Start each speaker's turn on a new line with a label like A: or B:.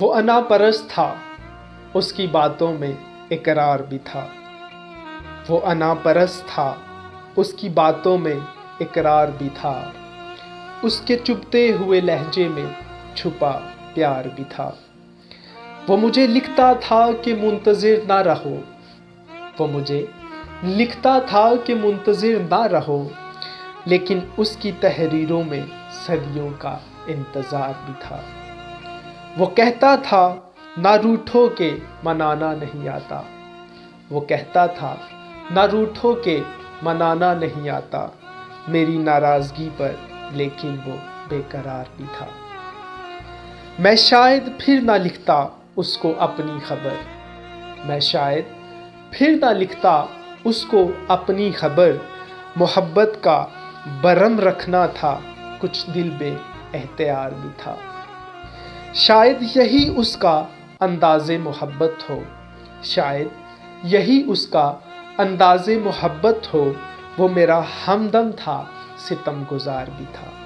A: وہ انا پرست تھا، اس کی باتوں میں اقرار بھی تھا۔ وہ انا پرست تھا، اس کی باتوں میں اقرار بھی تھا۔ اس کے چبھتے ہوئے لہجے میں چھپا پیار بھی تھا۔ وہ مجھے لکھتا تھا کہ منتظر نہ رہو، وہ مجھے لکھتا تھا کہ منتظر نہ رہو، لیکن اس کی تحریروں میں صدیوں کا انتظار بھی تھا۔ وہ کہتا تھا نہ روٹھو کہ منانا نہیں آتا، وہ کہتا تھا نہ روٹھو کہ منانا نہیں آتا، میری ناراضگی پر لیکن وہ بے قرار بھی تھا۔ میں شاید پھر نہ لکھتا اس کو اپنی خبر، میں شاید پھر نہ لکھتا اس کو اپنی خبر، محبت کا برم رکھنا تھا، کچھ دل بے اختیار بھی تھا۔ شاید یہی اس کا انداز محبت ہو، شاید یہی اس کا انداز محبت ہو، وہ میرا ہمدم تھا، ستم گزار بھی تھا۔